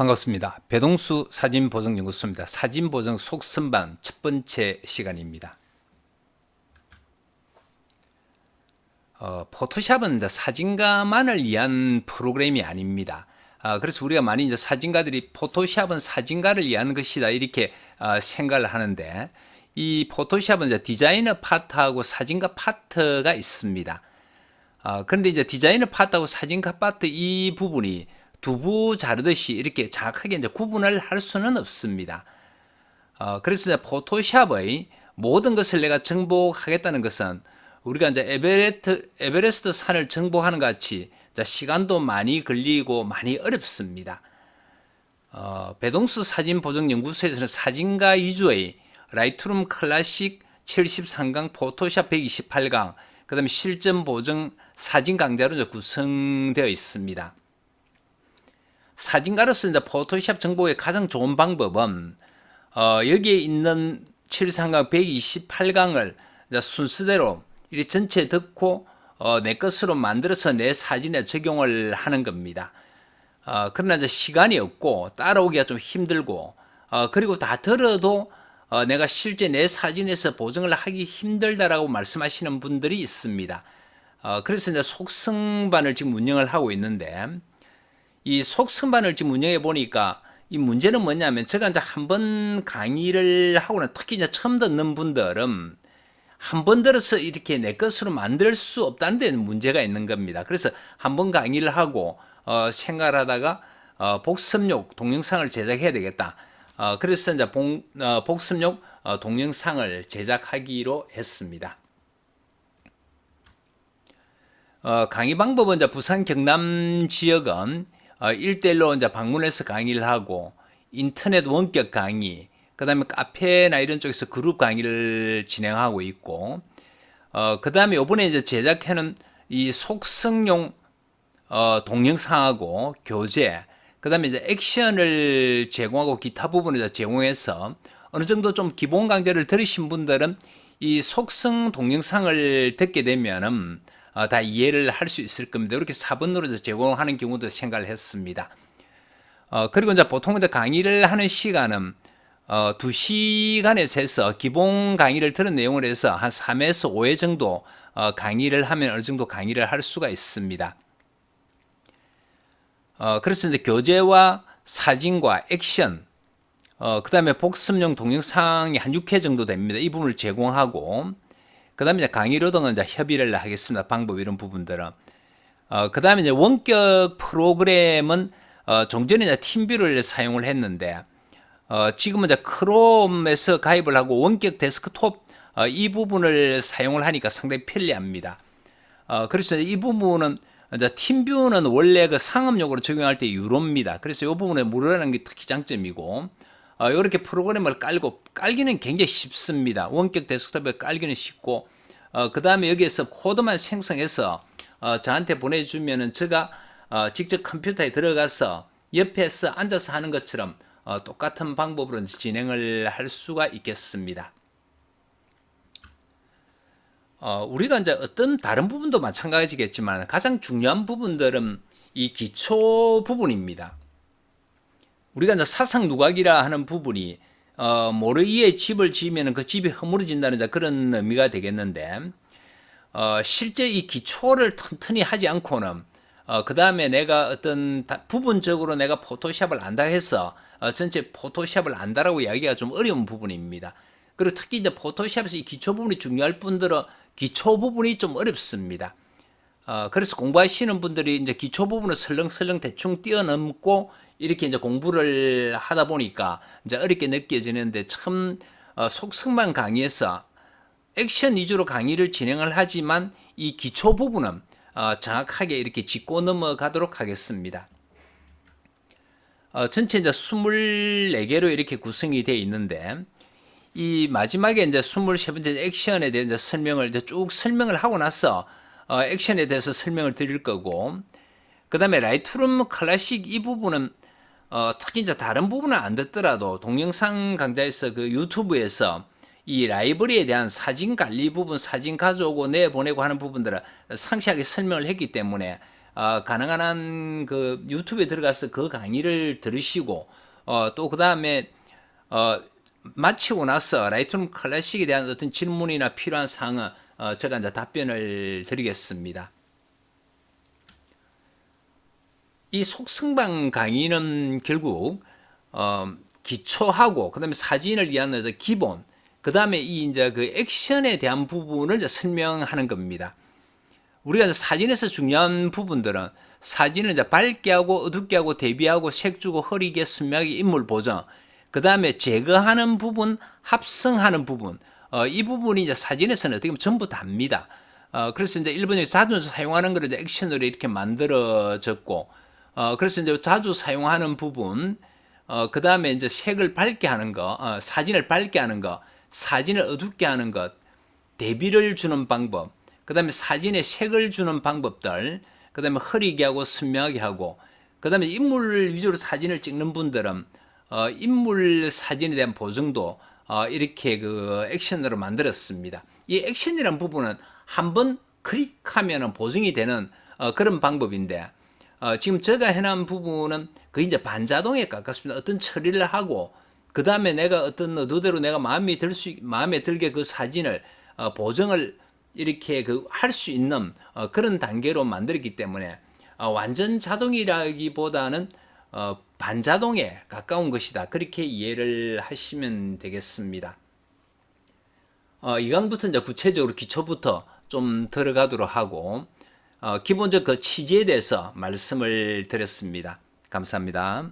반갑습니다. 배동수 사진보정연구소입니다. 사진보정 속선반 첫 번째 시간입니다. 포토샵은 이제 사진가만을 위한 프로그램이 아닙니다. 그래서 우리가 많이 이제 사진가들이 포토샵은 사진가를 위한 것이다 이렇게 생각을 하는데, 이 포토샵은 이제 디자이너 파트하고 사진가 파트가 있습니다. 그런데 이제 디자이너 파트하고 사진가 파트 이 부분이 두부 자르듯이 이렇게 정확하게 이제 구분을 할 수는 없습니다. 그래서 이제 포토샵의 모든 것을 내가 정복하겠다는 것은 우리가 이제 에베레스트 산을 정복하는 것 같이 시간도 많이 걸리고 많이 어렵습니다. 배동수 사진보정연구소에서는 사진가 위주의 라이트룸 클래식 73강, 포토샵 128강, 그 다음에 실전 보정 사진 강좌로 구성되어 있습니다. 사진가로서 이제 포토샵 정복의 가장 좋은 방법은 여기에 있는 73강, 128강을 순서대로 이 전체 듣고 내 것으로 만들어서 내 사진에 적용을 하는 겁니다. 그러나 이제 시간이 없고 따라오기가 좀 힘들고 그리고 다 들어도 내가 실제 내 사진에서 보정을 하기 힘들다라고 말씀하시는 분들이 있습니다. 그래서 이제 속성반을 지금 운영을 하고 있는데, 이 속성반을 지금 운영해 보니까 이 문제는 뭐냐면, 제가 이제 한번 강의를 하고는 특히 이제 처음 듣는 분들은 한 번 들어서 이렇게 내 것으로 만들 수 없다는 데는 문제가 있는 겁니다. 그래서 한번 강의를 하고 생각을 하다가 복습용 동영상을 제작해야 되겠다. 그래서 이제 복습용 동영상을 제작하기로 했습니다. 강의 방법은 이제 부산 경남 지역은 1대1로 이제 방문해서 강의를 하고, 인터넷 원격 강의, 그 다음에 카페나 이런 쪽에서 그룹 강의를 진행하고 있고, 그 다음에 요번에 이제 제작하는 이 속성용 동영상하고 교재, 그 다음에 이제 액션을 제공하고 기타 부분을 제공해서 어느 정도 좀 기본 강좌를 들으신 분들은 이 속성 동영상을 듣게 되면은 다 이해를 할 수 있을 겁니다. 이렇게 4번으로 제공하는 경우도 생각을 했습니다. 그리고 이제 보통 이제 강의를 하는 시간은 2시간에 재서 기본 강의를 들은 내용을 해서 한 3에서 5회 정도 강의를 하면 어느 정도 강의를 할 수가 있습니다. 그래서 이제 교재와 사진과 액션, 그 다음에 복습용 동영상이 한 6회 정도 됩니다. 이 부분을 제공하고, 그 다음에 이제 강의료 등은 이제 협의를 하겠습니다. 방법 이런 부분들은. 그 다음에 이제 원격 프로그램은 종전에 이제 팀뷰를 사용을 했는데, 지금은 이제 크롬에서 가입을 하고 원격 데스크톱 이 부분을 사용을 하니까 상당히 편리합니다. 그래서 이 부분은 이제 팀뷰는 원래 그 상업용으로 적용할 때 유료입니다. 그래서 이 부분에 무료라는 게 특히 장점이고, 이렇게 프로그램을 깔기는 굉장히 쉽습니다. 원격 데스크톱에 깔기는 쉽고, 그 다음에 여기에서 코드만 생성해서 저한테 보내주면은 제가 직접 컴퓨터에 들어가서 옆에서 앉아서 하는 것처럼 똑같은 방법으로 진행을 할 수가 있겠습니다. 우리가 이제 어떤 다른 부분도 마찬가지겠지만 가장 중요한 부분들은 이 기초 부분입니다. 우리가 이제 사상 누각이라 하는 부분이 모래위에 집을 지으면 그 집이 허물어진다는 그런 의미가 되겠는데, 실제 이 기초를 튼튼히 하지 않고는 그 다음에 내가 어떤 부분적으로 내가 포토샵을 안다 해서 전체 포토샵을 안다라고 이야기가 좀 어려운 부분입니다. 그리고 특히 이제 포토샵에서 이 기초 부분이 중요할 분들은 기초 부분이 좀 어렵습니다. 그래서 공부하시는 분들이 이제 기초 부분을 설렁설렁 대충 뛰어넘고 이렇게 이제 공부를 하다 보니까 이제 어렵게 느껴지는데, 참 속성만 강의에서 액션 위주로 강의를 진행을 하지만 이 기초 부분은 정확하게 이렇게 짚고 넘어가도록 하겠습니다. 전체 이제 24개로 이렇게 구성이 되어 있는데, 이 마지막에 이제 23번째 액션에 대해 설명을 쭉 설명을 하고 나서 액션에 대해서 설명을 드릴 거고, 그 다음에 라이트룸 클래식 이 부분은 특히 이제 다른 부분은 안 듣더라도 동영상 강좌에서 그 유튜브에서 이 라이브러리에 대한 사진 관리 부분, 사진 가져오고 내보내고 하는 부분들을 상세하게 설명을 했기 때문에 가능한 한 그 유튜브에 들어가서 그 강의를 들으시고 또 그 다음에 마치고 나서 라이트룸 클래식에 대한 어떤 질문이나 필요한 사항은 제가 이제 답변을 드리겠습니다. 이 속성방 강의는 결국 기초하고 그다음에 사진을 위한 어떤 기본, 그다음에 이 이제 그 액션에 대한 부분을 이제 설명하는 겁니다. 우리가 이제 사진에서 중요한 부분들은 사진을 이제 밝게 하고 어둡게 하고 대비하고 색 주고 흐리게 선명하게 인물 보정, 그 다음에 제거하는 부분, 합성하는 부분, 이 부분이 이제 사진에서는 어떻게 보면 전부 다입니다. 그래서 이제 일본이 자주 사용하는 걸 이제 액션으로 이렇게 만들어졌고, 그래서 이제 자주 사용하는 부분, 그 다음에 이제 색을 밝게 하는 거, 사진을 밝게 하는 거, 사진을 어둡게 하는 것, 대비를 주는 방법, 그 다음에 사진에 색을 주는 방법들, 그 다음에 흐리게 하고 선명하게 하고, 그 다음에 인물 위주로 사진을 찍는 분들은 인물 사진에 대한 보정도 이렇게 그 액션으로 만들었습니다. 이 액션이라는 부분은 한번 클릭하면 보정이 되는 그런 방법인데, 지금 제가 해놓은 부분은 그 이제 반자동에 가깝습니다. 어떤 처리를 하고 그 다음에 내가 어떤 의도대로 내가 마음에 들게 그 사진을 보정을 이렇게 그 할 수 있는 그런 단계로 만들었기 때문에 완전 자동이라기보다는 반자동에 가까운 것이다. 그렇게 이해를 하시면 되겠습니다. 이 강부터 이제 구체적으로 기초부터 좀 들어가도록 하고 기본적 그 취지에 대해서 말씀을 드렸습니다. 감사합니다.